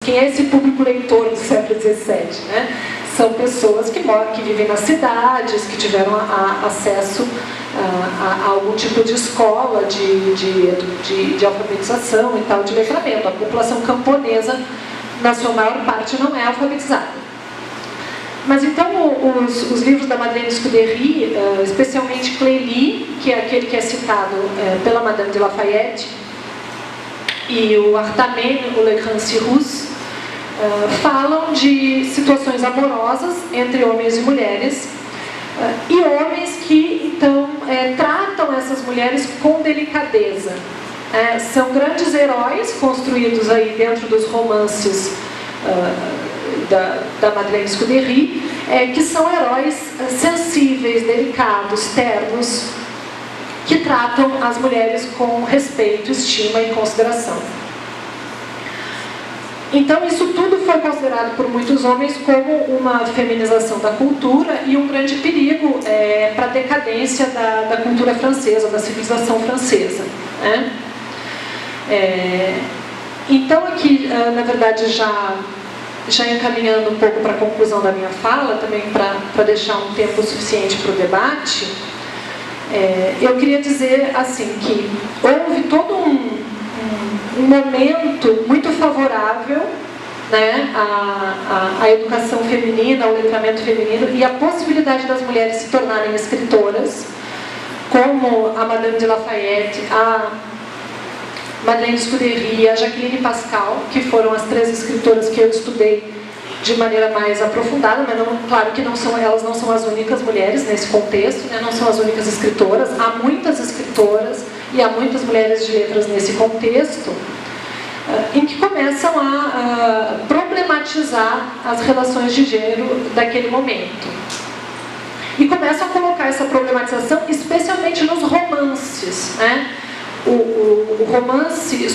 quem é esse público leitor do século XVII, né? São pessoas que vivem nas cidades, que tiveram acesso a algum tipo de escola, de alfabetização e tal, de letramento. A população camponesa, na sua maior parte, não é alfabetizada. Mas então os livros da Madeleine Scudéry, especialmente Clélie, que é aquele que é citado pela Madame de Lafayette, e o Artamène, o Le Grand Cyrus, falam de situações amorosas entre homens e mulheres, e homens que então tratam essas mulheres com delicadeza. São grandes heróis construídos aí dentro dos romances da Madeleine Scudéry, que são heróis sensíveis, delicados, ternos, que tratam as mulheres com respeito, estima e consideração. Então isso tudo foi considerado por muitos homens como uma feminização da cultura e um grande perigo para a decadência da cultura francesa, da civilização francesa, né? Então aqui, na verdade, já encaminhando um pouco para a conclusão da minha fala, também para deixar um tempo suficiente para o debate, eu queria dizer assim que houve todo um momento muito favorável, né, à educação feminina, ao letramento feminino e à possibilidade das mulheres se tornarem escritoras, como a Madame de Lafayette, a Madeleine Scudéry e a Jacqueline Pascal, que foram as 3 escritoras que eu estudei de maneira mais aprofundada, mas claro que elas não são as únicas mulheres nesse contexto, né? Não são as únicas escritoras, há muitas escritoras e há muitas mulheres de letras nesse contexto, em que começam a problematizar as relações de gênero daquele momento. E começam a colocar essa problematização especialmente nos romances, né? O romance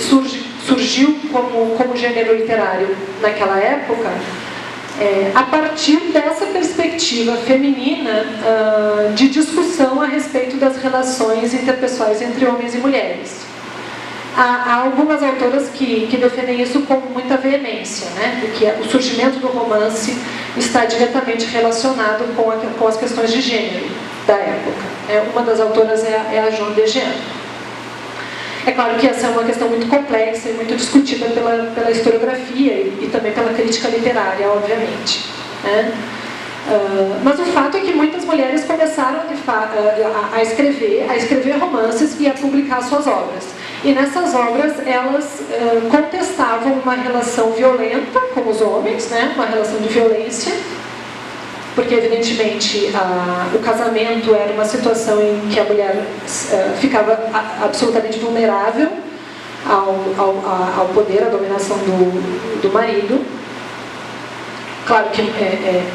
surgiu como gênero literário naquela época a partir dessa perspectiva feminina de discussão a respeito das relações interpessoais entre homens e mulheres. Há algumas autoras que defendem isso com muita veemência, né? Porque o surgimento do romance está diretamente relacionado com as questões de gênero da época. Uma das autoras é a Joan de Jean. É claro que essa é uma questão muito complexa e muito discutida pela historiografia e também pela crítica literária, obviamente, né? Mas o fato é que muitas mulheres começaram a escrever romances e a publicar suas obras. E nessas obras elas contestavam uma relação violenta com os homens, né? Uma relação de violência, porque evidentemente o casamento era uma situação em que a mulher ficava absolutamente vulnerável ao poder, à dominação do marido. Claro que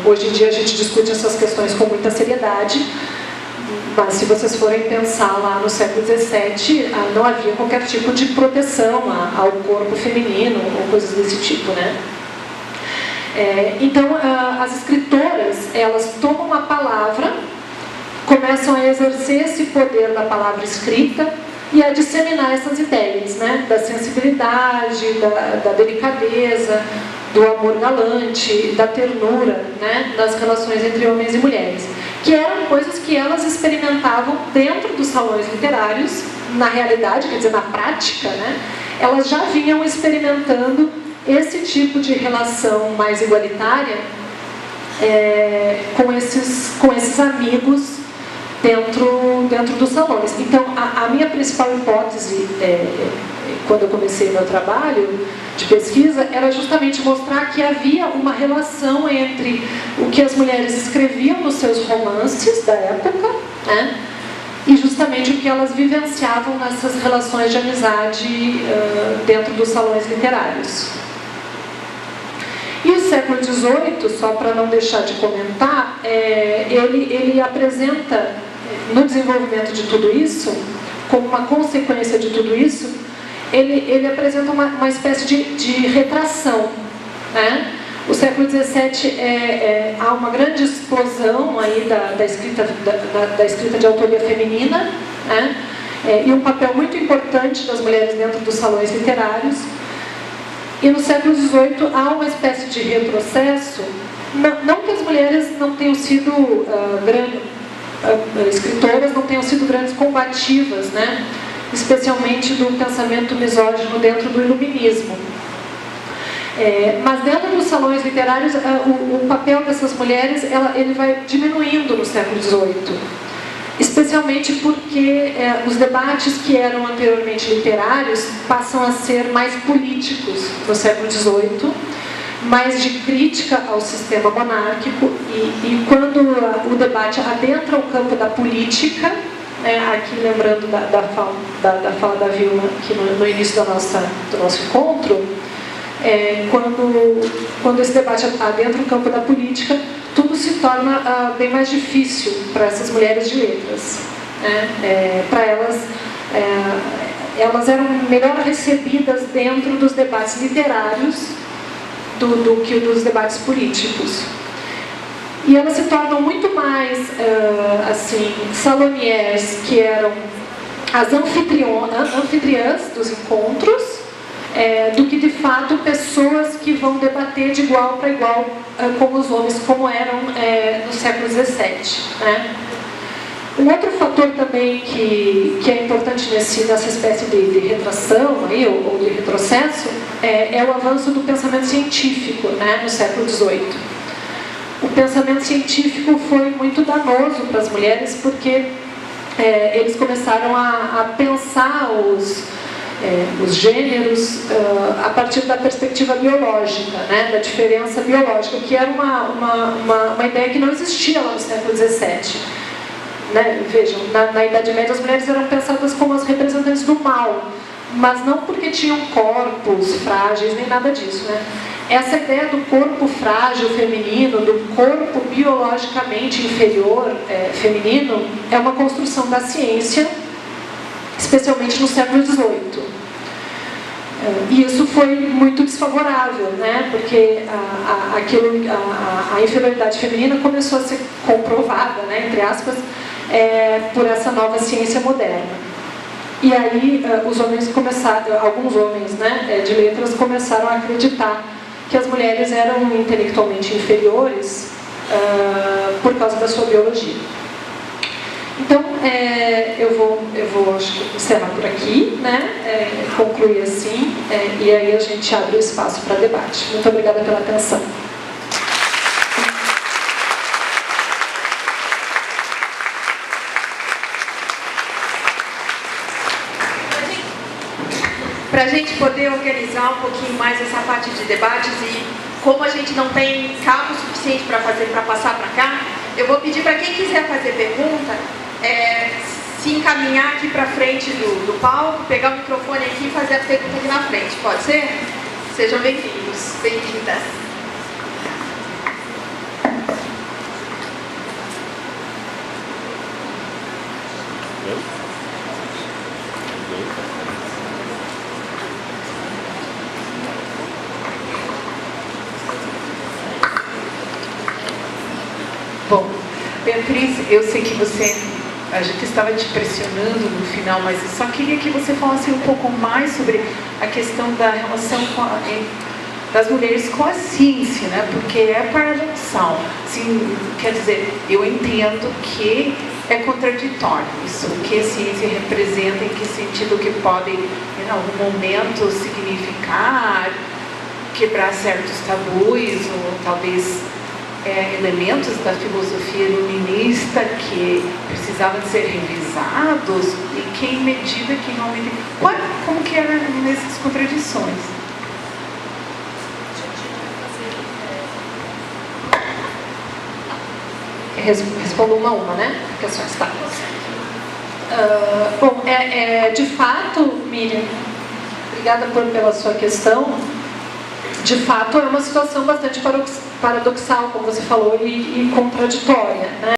hoje em dia a gente discute essas questões com muita seriedade, mas se vocês forem pensar lá no século XVII, não havia qualquer tipo de proteção ao corpo feminino ou coisas desse tipo, né? Então, as escritoras, elas tomam a palavra, começam a exercer esse poder da palavra escrita e a disseminar essas ideias, né? Da sensibilidade, da delicadeza, do amor galante, da ternura, né? Das relações entre homens e mulheres, que eram coisas que elas experimentavam dentro dos salões literários, na realidade, quer dizer, na prática, né? Elas já vinham experimentando esse tipo de relação mais igualitária com esses amigos dentro dos salões. Então, a minha principal hipótese, quando eu comecei meu trabalho de pesquisa, era justamente mostrar que havia uma relação entre o que as mulheres escreviam nos seus romances da época, né, e justamente o que elas vivenciavam nessas relações de amizade dentro dos salões literários. E o século XVIII, só para não deixar de comentar, ele apresenta, no desenvolvimento de tudo isso, como uma consequência de tudo isso, ele apresenta uma espécie de retração, né? O século XVII há uma grande explosão aí da escrita de autoria feminina, né? E um papel muito importante das mulheres dentro dos salões literários. E no século XVIII há uma espécie de retrocesso, não que as mulheres não tenham sido escritoras, não tenham sido grandes combativas, né? Especialmente do pensamento misógino dentro do iluminismo. Mas dentro dos salões literários, o papel dessas mulheres ele vai diminuindo no século XVIII. Especialmente porque os debates que eram anteriormente literários passam a ser mais políticos no século XVIII, mais de crítica ao sistema monárquico, e quando o debate adentra o campo da política, aqui lembrando da fala da Vilma aqui no início do nosso encontro, quando esse debate adentra o campo da política, tudo se torna bem mais difícil para essas mulheres de letras. Para elas, elas eram melhor recebidas dentro dos debates literários do que dos debates políticos. E elas se tornam muito mais assim, salonières, que eram as anfitriãs dos encontros, do que de fato pessoas que vão debater de igual para igual com os homens, como eram no século XVII. Né? Um outro fator também que é importante nessa espécie de retração aí, ou de retrocesso, é o avanço do pensamento científico, né, no século XVIII. O pensamento científico foi muito danoso para as mulheres, porque eles começaram a pensar os gêneros a partir da perspectiva biológica, né, da diferença biológica, que era uma ideia que não existia lá no século XVII. Né? Vejam, na Idade Média as mulheres eram pensadas como as representantes do mal, mas não porque tinham corpos frágeis, nem nada disso. Né? Essa ideia do corpo frágil feminino, do corpo biologicamente inferior feminino, é uma construção da ciência, especialmente no século XVIII. E isso foi muito desfavorável, né? Porque a inferioridade feminina começou a ser comprovada, né, entre aspas, por essa nova ciência moderna. E aí alguns homens, né, de letras começaram a acreditar que as mulheres eram intelectualmente inferiores por causa da sua biologia. Então, eu vou acho que encerrar por aqui, né? Concluir assim, e aí a gente abre o espaço para debate. Muito obrigada pela atenção. Para a gente poder organizar um pouquinho mais essa parte de debates, e como a gente não tem cabo suficiente para passar para cá, eu vou pedir para quem quiser fazer pergunta, se encaminhar aqui para frente do palco, pegar o microfone aqui e fazer a pergunta aqui na frente. Pode ser? Sejam bem-vindos, bem-vindas. Bom, Beatriz, eu sei que a gente estava te pressionando no final, mas eu só queria que você falasse um pouco mais sobre a questão da relação das mulheres com a ciência, né? Porque é paradoxal. Assim, quer dizer, eu entendo que é contraditório isso, o que a ciência representa, em que sentido que pode, em algum momento, significar, quebrar certos tabus, ou talvez elementos da filosofia iluminista que precisavam ser revisados, e que em medida que realmente... Como que era nessas contradições? Respondo uma a uma, né? Porque a senhora está. Bom, de fato, Miriam, obrigada pela sua questão. De fato, é uma situação bastante paradoxal, como você falou, e contraditória, né?